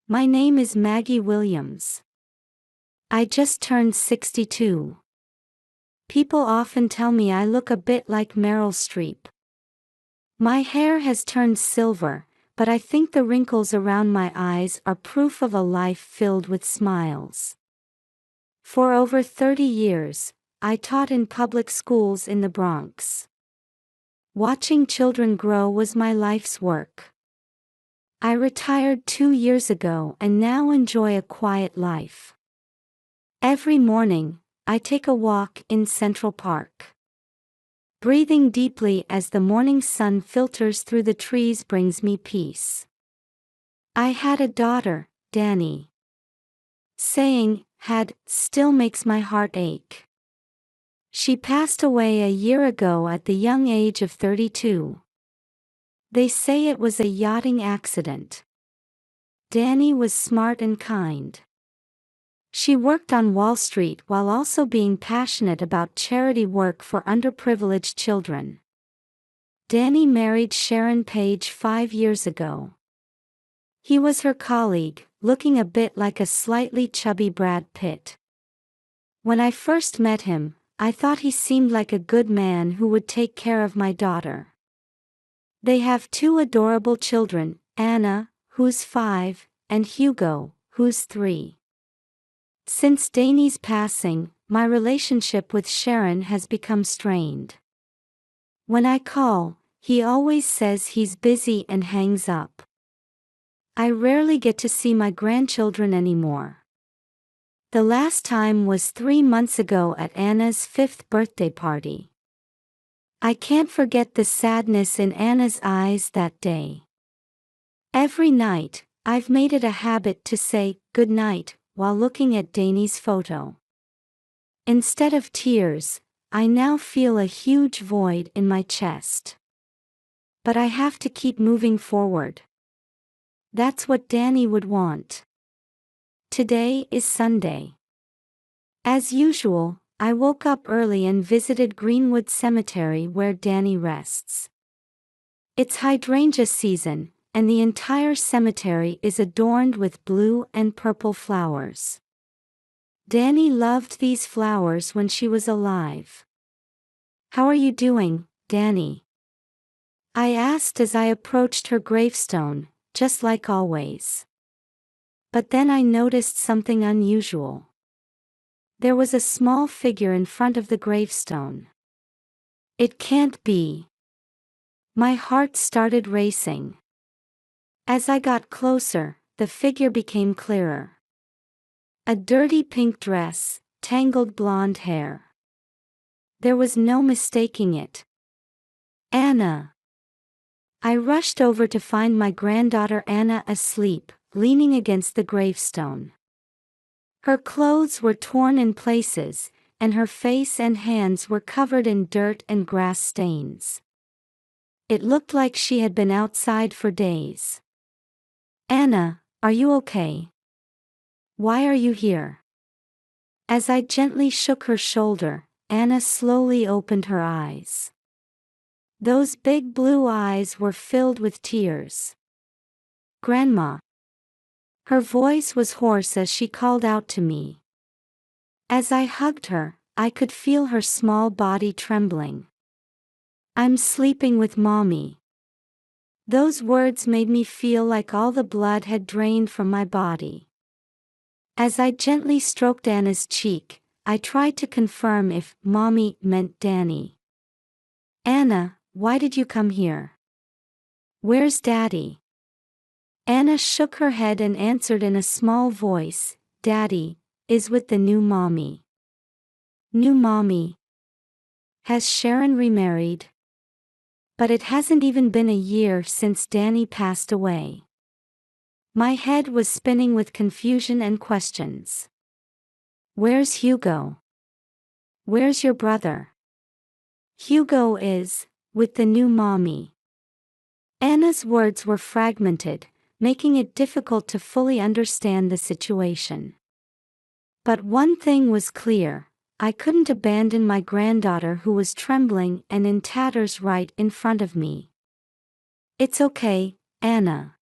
My name is Maggie Williams. I just turned 62. People often tell me I look a bit like Meryl Streep. My hair has turned silver, but I think the wrinkles around my eyes are proof of a life filled with smiles. For over 30 years, I taught in public schools in the Bronx. Watching children grow was my life's work. I retired 2 years ago and now enjoy a quiet life. Every morning, I take a walk in Central Park. Breathing deeply as the morning sun filters through the trees brings me peace. I had a daughter, Dani. Saying had still makes my heart ache. She passed away a year ago at the young age of 32. They say it was a yachting accident. Dani was smart and kind. She worked on Wall Street while also being passionate about charity work for underprivileged children. Dani married Sharon Page 5 years ago. He was her colleague, looking a bit like a slightly chubby Brad Pitt. When I first met him, I thought he seemed like a good man who would take care of my daughter. They have 2 adorable children, Anna, who's 5, and Hugo, who's 3. Since Dani's passing, my relationship with Sharon has become strained. When I call, he always says he's busy and hangs up. I rarely get to see my grandchildren anymore. The last time was 3 months ago at Anna's 5th birthday party. I can't forget the sadness in Anna's eyes that day. Every night, I've made it a habit to say good night while looking at Dani's photo. Instead of tears, I now feel a huge void in my chest. But I have to keep moving forward. That's what Dani would want. Today is Sunday. As usual, I woke up early and visited Greenwood Cemetery where Dani rests. It's hydrangea season, and the entire cemetery is adorned with blue and purple flowers. Dani loved these flowers when she was alive. "How are you doing, Dani?" I asked as I approached her gravestone, just like always. But then I noticed something unusual. There was a small figure in front of the gravestone. It can't be. My heart started racing. As I got closer, the figure became clearer. A dirty pink dress, tangled blonde hair. There was no mistaking it. Anna. I rushed over to find my granddaughter Anna asleep, leaning against the gravestone. Her clothes were torn in places, and her face and hands were covered in dirt and grass stains. It looked like she had been outside for days. "Anna, are you okay? Why are you here?" As I gently shook her shoulder, Anna slowly opened her eyes. Those big blue eyes were filled with tears. "Grandma." Her voice was hoarse as she called out to me. As I hugged her, I could feel her small body trembling. "I'm sleeping with Mommy." Those words made me feel like all the blood had drained from my body. As I gently stroked Anna's cheek, I tried to confirm if Mommy meant Dani. "Anna, why did you come here? Where's Daddy?" Anna shook her head and answered in a small voice, "Daddy is with the new Mommy." "New Mommy? Has Sharon remarried?" But it hasn't even been a year since Dani passed away. My head was spinning with confusion and questions. "Where's Hugo? Where's your brother?" "Hugo is with the new Mommy." Anna's words were fragmented, making it difficult to fully understand the situation. But one thing was clear: I couldn't abandon my granddaughter who was trembling and in tatters right in front of me. "It's okay, Anna.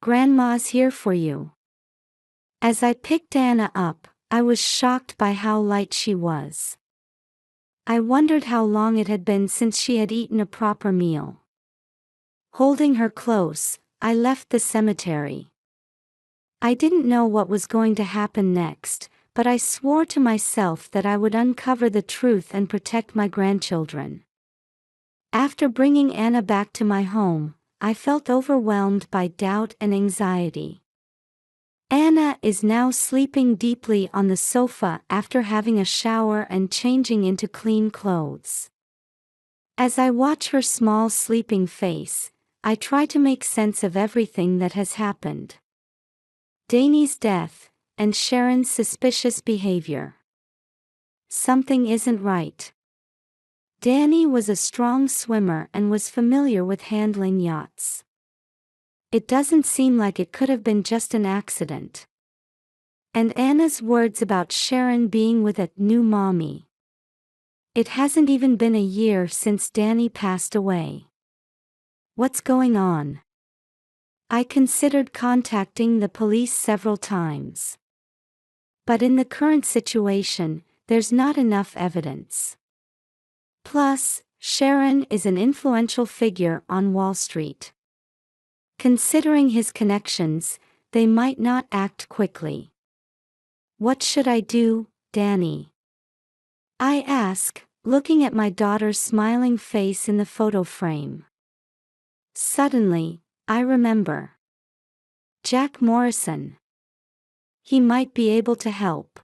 Grandma's here for you. As I picked Anna up, I was shocked by how light she was. I wondered how long it had been since she had eaten a proper meal. Holding her close, I left the cemetery. I didn't know what was going to happen next, but I swore to myself that I would uncover the truth and protect my grandchildren. After bringing Anna back to my home, I felt overwhelmed by doubt and anxiety. Anna is now sleeping deeply on the sofa after having a shower and changing into clean clothes. As I watch her small sleeping face, I try to make sense of everything that has happened. Danny's death, and Sharon's suspicious behavior. Something isn't right. Danny was a strong swimmer and was familiar with handling yachts. It doesn't seem like it could have been just an accident. And Anna's words about Sharon being with a new mommy. It hasn't even been a year since Danny passed away. What's going on? I considered contacting the police several times. But in the current situation, there's not enough evidence. Plus, Sharon is an influential figure on Wall Street. Considering his connections, they might not act quickly. What should I do, Danny? I ask, looking at my daughter's smiling face in the photo frame. Suddenly, I remember. Jack Morrison. He might be able to help.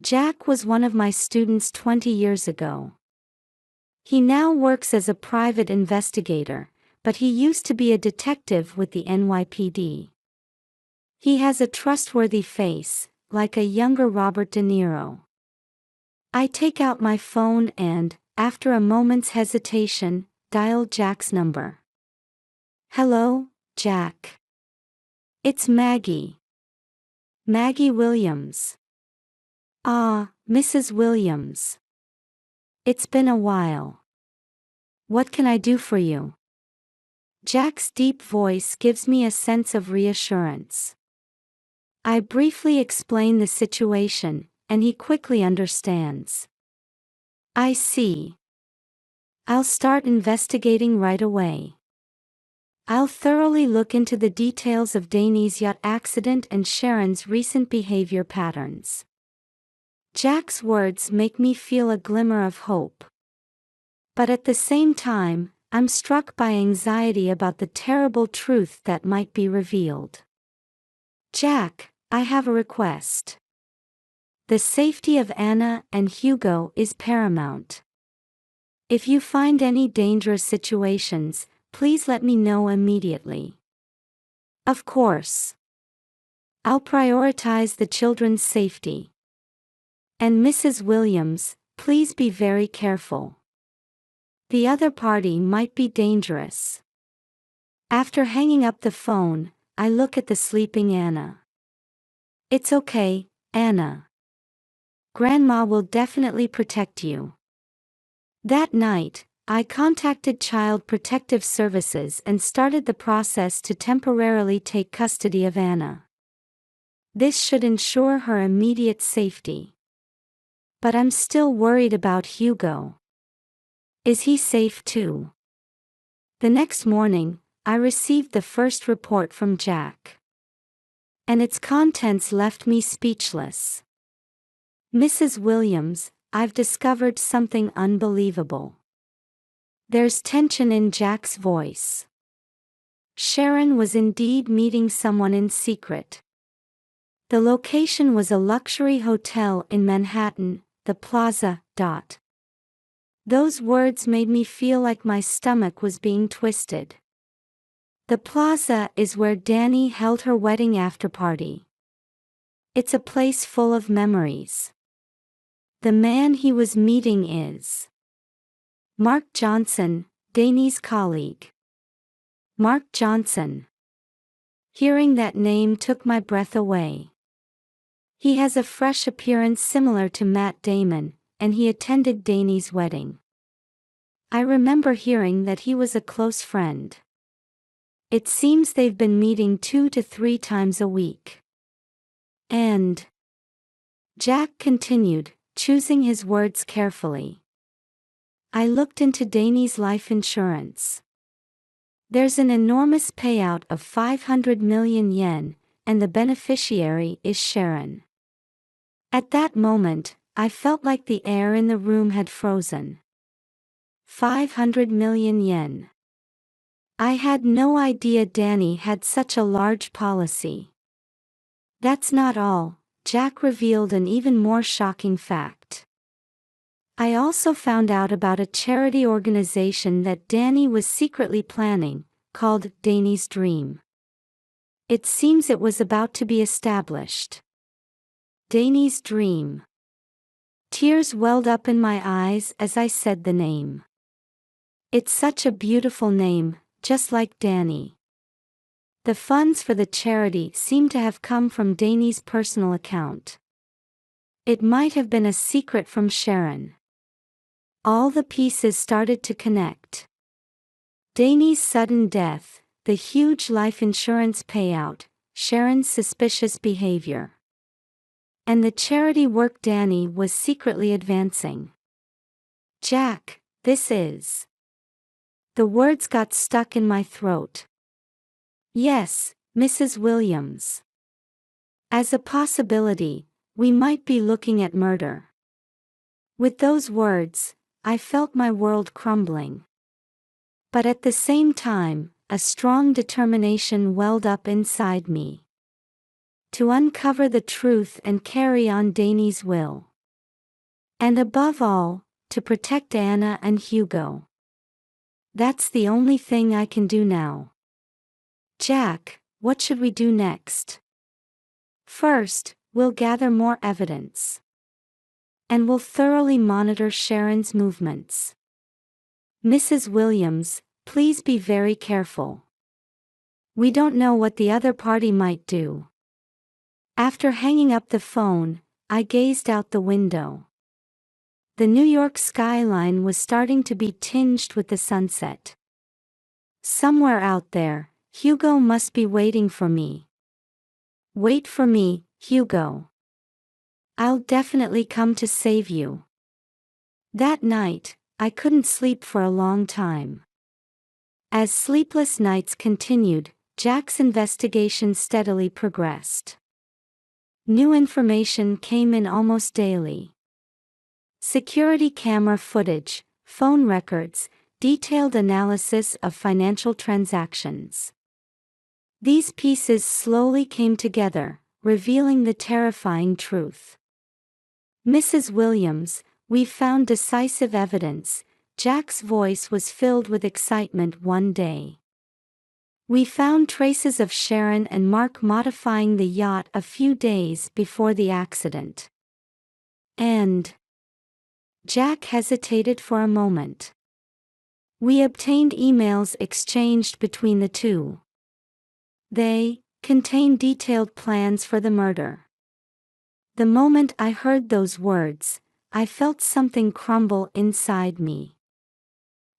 Jack was one of my students 20 years ago. He now works as a private investigator, but he used to be a detective with the NYPD. He has a trustworthy face, like a younger Robert De Niro. I take out my phone and, after a moment's hesitation, dial Jack's number. Hello, Jack. It's Maggie. Maggie Williams. Ah, Mrs. Williams. It's been a while. What can I do for you? Jack's deep voice gives me a sense of reassurance. I briefly explain the situation, and he quickly understands. I see. I'll start investigating right away. I'll thoroughly look into the details of Danny's yacht accident and Sharon's recent behavior patterns. Jack's words make me feel a glimmer of hope. But at the same time, I'm struck by anxiety about the terrible truth that might be revealed. Jack, I have a request. The safety of Anna and Hugo is paramount. If you find any dangerous situations, please let me know immediately. Of course. I'll prioritize the children's safety. And Mrs. Williams, please be very careful. The other party might be dangerous. After hanging up the phone, I look at the sleeping Anna. It's okay, Anna. Grandma will definitely protect you. That night, I contacted Child Protective Services and started the process to temporarily take custody of Anna. This should ensure her immediate safety. But I'm still worried about Hugo. Is he safe too? The next morning, I received the first report from Jack. And its contents left me speechless. Mrs. Williams, I've discovered something unbelievable. There's tension in Jack's voice. Sharon was indeed meeting someone in secret. The location was a luxury hotel in Manhattan, the Plaza. Those words made me feel like my stomach was being twisted. The Plaza is where Danny held her wedding afterparty. It's a place full of memories. The man he was meeting is Mark Johnson, Danny's colleague. Mark Johnson. Hearing that name took my breath away. He has a fresh appearance similar to Matt Damon, and he attended Danny's wedding. I remember hearing that he was a close friend. It seems they've been meeting 2 to 3 times a week. And Jack continued, choosing his words carefully. I looked into Danny's life insurance. There's an enormous payout of 500 million yen, and the beneficiary is Sharon. At that moment, I felt like the air in the room had frozen. 500 million yen. I had no idea Danny had such a large policy. That's not all, Jack revealed an even more shocking fact. I also found out about a charity organization that Danny was secretly planning, called Danny's Dream. It seems it was about to be established. Danny's Dream. Tears welled up in my eyes as I said the name. It's such a beautiful name, just like Danny. The funds for the charity seem to have come from Danny's personal account. It might have been a secret from Sharon. All the pieces started to connect. Danny's sudden death, the huge life insurance payout, Sharon's suspicious behavior. And the charity work Danny was secretly advancing. Jack, this is. The words got stuck in my throat. Yes, Mrs. Williams. As a possibility, we might be looking at murder. With those words, I felt my world crumbling. But at the same time, a strong determination welled up inside me. To uncover the truth and carry on Danny's will. And above all, to protect Anna and Hugo. That's the only thing I can do now. Jack, what should we do next? First, we'll gather more evidence. And we'll thoroughly monitor Sharon's movements. Mrs. Williams, please be very careful. We don't know what the other party might do. After hanging up the phone, I gazed out the window. The New York skyline was starting to be tinged with the sunset. Somewhere out there, Hugo must be waiting for me. Wait for me, Hugo. I'll definitely come to save you. That night, I couldn't sleep for a long time. As sleepless nights continued, Jack's investigation steadily progressed. New information came in almost daily. Security camera footage, phone records, detailed analysis of financial transactions. These pieces slowly came together, revealing the terrifying truth. Mrs. Williams, we've found decisive evidence. Jack's voice was filled with excitement one day. We found traces of Sharon and Mark modifying the yacht a few days before the accident. And Jack hesitated for a moment. We obtained emails exchanged between the two. They contained detailed plans for the murder. The moment I heard those words, I felt something crumble inside me.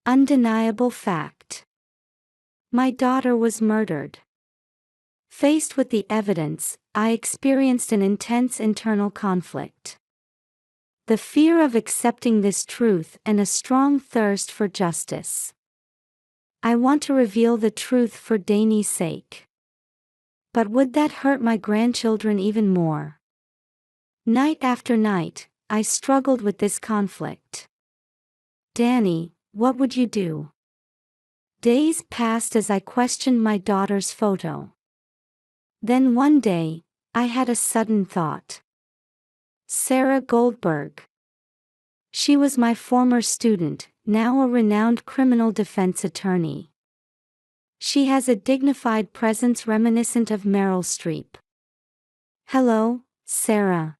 Undeniable fact. My daughter was murdered. Faced with the evidence, I experienced an intense internal conflict. The fear of accepting this truth and a strong thirst for justice. I want to reveal the truth for Danny's sake. But would that hurt my grandchildren even more? Night after night, I struggled with this conflict. Danny, what would you do? Days passed as I questioned my daughter's photo. Then one day, I had a sudden thought. Sarah Goldberg. She was my former student, now a renowned criminal defense attorney. She has a dignified presence reminiscent of Meryl Streep. Hello, Sarah.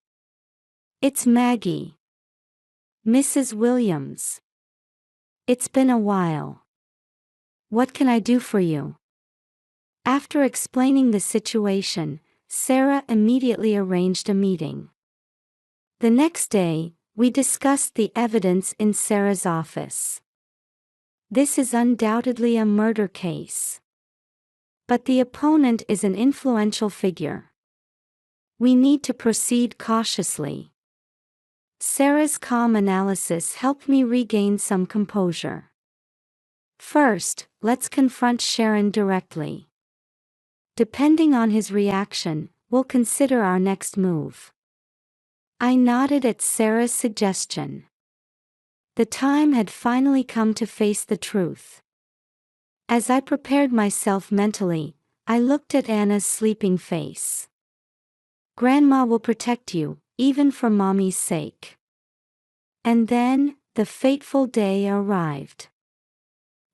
It's Maggie. Mrs. Williams. It's been a while. What can I do for you? After explaining the situation, Sarah immediately arranged a meeting. The next day, we discussed the evidence in Sarah's office. This is undoubtedly a murder case. But the opponent is an influential figure. We need to proceed cautiously. Sarah's calm analysis helped me regain some composure. First, let's confront Sharon directly. Depending on his reaction, we'll consider our next move. I nodded at Sarah's suggestion. The time had finally come to face the truth. As I prepared myself mentally, I looked at Anna's sleeping face. Grandma will protect you, even for Mommy's sake. And then, the fateful day arrived.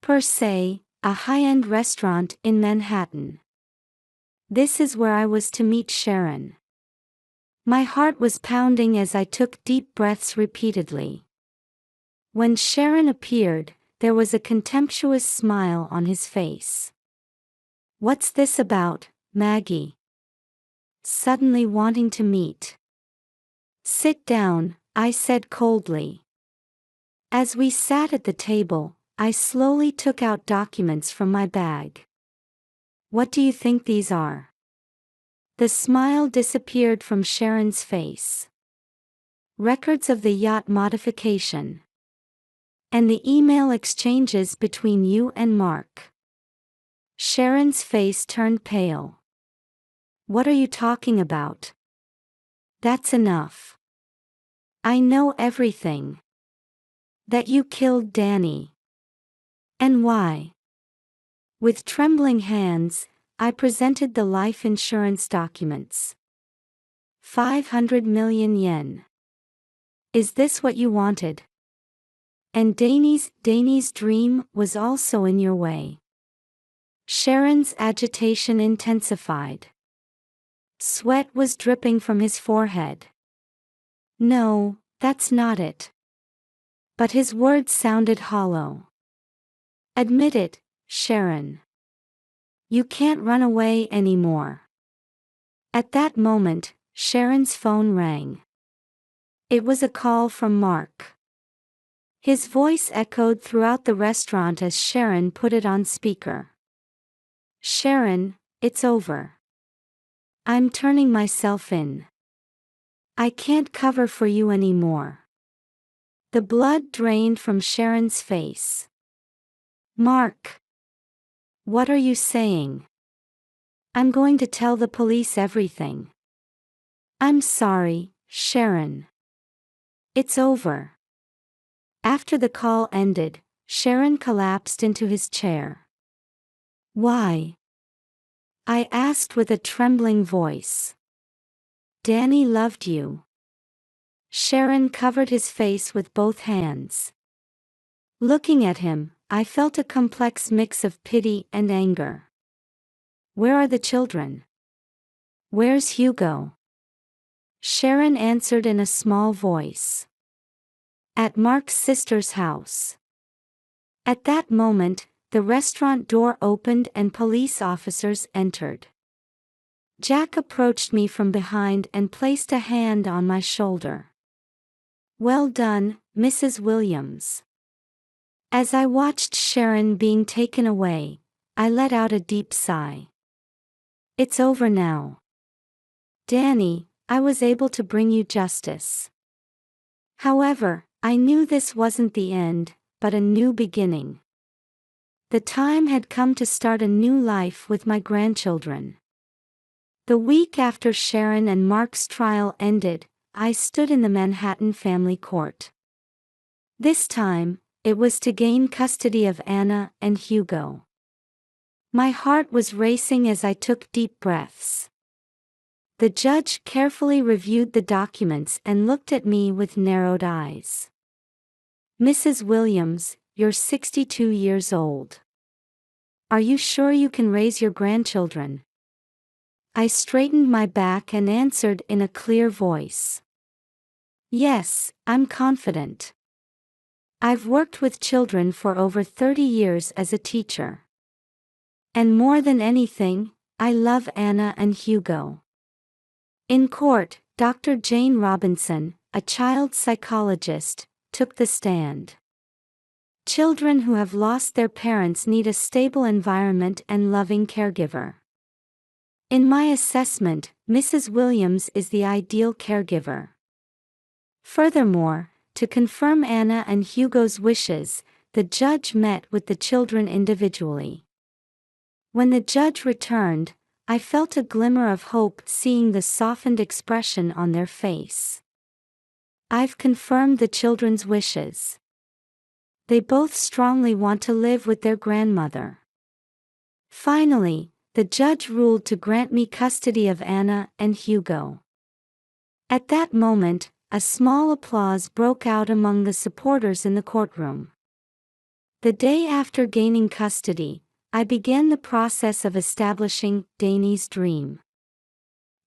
Per se, a high-end restaurant in Manhattan. This is where I was to meet Sharon. My heart was pounding as I took deep breaths repeatedly. When Sharon appeared, there was a contemptuous smile on his face. "What's this about, Maggie?" Suddenly wanting to meet. "Sit down," I said coldly. As we sat at the table, I slowly took out documents from my bag. "What do you think these are?" The smile disappeared from Sharon's face. "Records of the yacht modification. And the email exchanges between you and Mark." Sharon's face turned pale. "What are you talking about?" "That's enough. I know everything. That you killed Danny. And why?" With trembling hands, I presented the life insurance documents. 500 million yen. "Is this what you wanted? And Danny's dream was also in your way." Sharon's agitation intensified. Sweat was dripping from his forehead. "No, that's not it." But his words sounded hollow. "Admit it, Sharon. You can't run away anymore." At that moment, Sharon's phone rang. It was a call from Mark. His voice echoed throughout the restaurant as Sharon put it on speaker. "Sharon, it's over. I'm turning myself in. I can't cover for you anymore." The blood drained from Sharon's face. "Mark. What are you saying?" "I'm going to tell the police everything." "I'm sorry, Sharon. It's over." After the call ended, Sharon collapsed into his chair. "Why?" I asked with a trembling voice. "Danny loved you." Sharon covered his face with both hands. Looking at him, I felt a complex mix of pity and anger. "Where are the children? Where's Hugo?" Sharon answered in a small voice. "At Mark's sister's house." At that moment, the restaurant door opened and police officers entered. Jack approached me from behind and placed a hand on my shoulder. "Well done, Mrs. Williams." As I watched Sharon being taken away, I let out a deep sigh. It's over now. Danny, I was able to bring you justice. However, I knew this wasn't the end, but a new beginning. The time had come to start a new life with my grandchildren. The week after Sharon and Mark's trial ended, I stood in the Manhattan family court. This time, it was to gain custody of Anna and Hugo. My heart was racing as I took deep breaths. The judge carefully reviewed the documents and looked at me with narrowed eyes. "Mrs. Williams, you're 62 years old. Are you sure you can raise your grandchildren?" I straightened my back and answered in a clear voice. "Yes, I'm confident. I've worked with children for over 30 years as a teacher. And more than anything, I love Anna and Hugo." In court, Dr. Jane Robinson, a child psychologist, took the stand. Children who have lost their parents need a stable environment and loving caregiver. In my assessment, Mrs. Williams is the ideal caregiver. Furthermore, to confirm Anna and Hugo's wishes, the judge met with the children individually. When the judge returned, I felt a glimmer of hope seeing the softened expression on their face. I've confirmed the children's wishes. They both strongly want to live with their grandmother. Finally, the judge ruled to grant me custody of Anna and Hugo. At that moment, a small applause broke out among the supporters in the courtroom. The day after gaining custody, I began the process of establishing Danny's dream.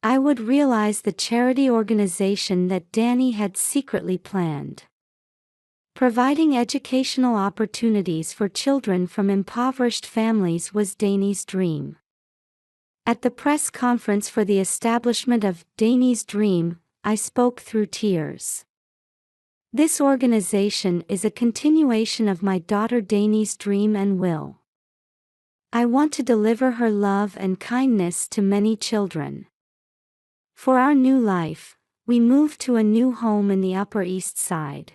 I would realize the charity organization that Danny had secretly planned. Providing educational opportunities for children from impoverished families was Danny's dream. At the press conference for the establishment of Danny's dream, I spoke through tears. This organization is a continuation of my daughter Danny's dream and will. I want to deliver her love and kindness to many children. For our new life, we moved to a new home in the Upper East Side.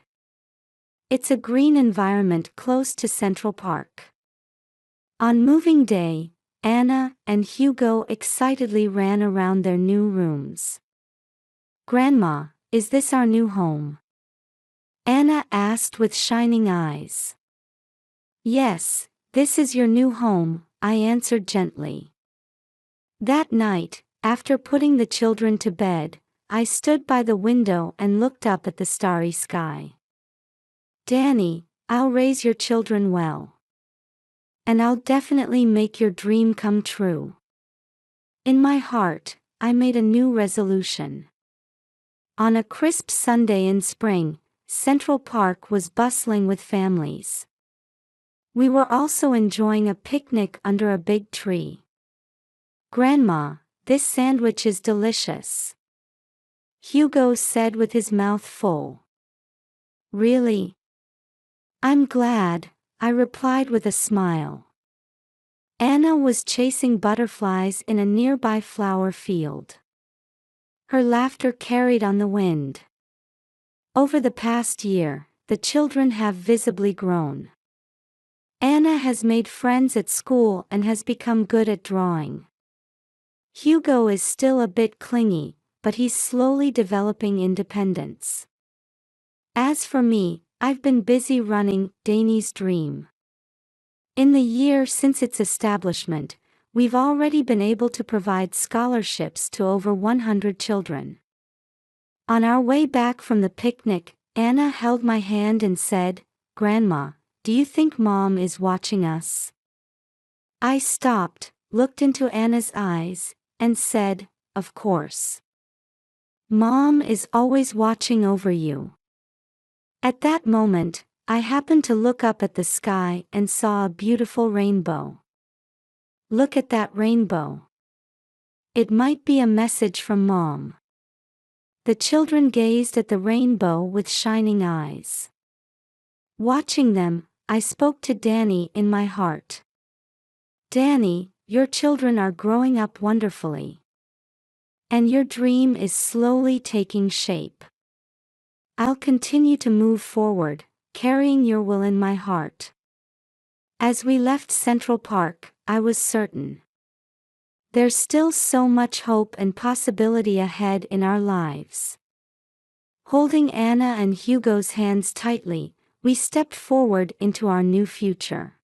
It's a green environment close to Central Park. On moving day, Anna and Hugo excitedly ran around their new rooms. "Grandma, is this our new home?" Anna asked with shining eyes. "Yes, this is your new home," I answered gently. That night, after putting the children to bed, I stood by the window and looked up at the starry sky. "Danny, I'll raise your children well. And I'll definitely make your dream come true." In my heart, I made a new resolution. On a crisp Sunday in spring, Central Park was bustling with families. We were also enjoying a picnic under a big tree. "Grandma, this sandwich is delicious," Hugo said with his mouth full. "Really?" "I'm glad," I replied with a smile. Anna was chasing butterflies in a nearby flower field. Her laughter carried on the wind. Over the past year, the children have visibly grown. Anna has made friends at school and has become good at drawing. Hugo is still a bit clingy, but he's slowly developing independence. As for me, I've been busy running Danny's dream. In the year since its establishment, we've already been able to provide scholarships to over 100 children. On our way back from the picnic, Anna held my hand and said, "Grandma, do you think Mom is watching us?" I stopped, looked into Anna's eyes, and said, "Of course. Mom is always watching over you." At that moment, I happened to look up at the sky and saw a beautiful rainbow. "Look at that rainbow. It might be a message from Mom." The children gazed at the rainbow with shining eyes. Watching them, I spoke to Danny in my heart. "Danny, your children are growing up wonderfully. And your dream is slowly taking shape. I'll continue to move forward, carrying your will in my heart." As we left Central Park, I was certain. There's still so much hope and possibility ahead in our lives. Holding Anna and Hugo's hands tightly, we stepped forward into our new future.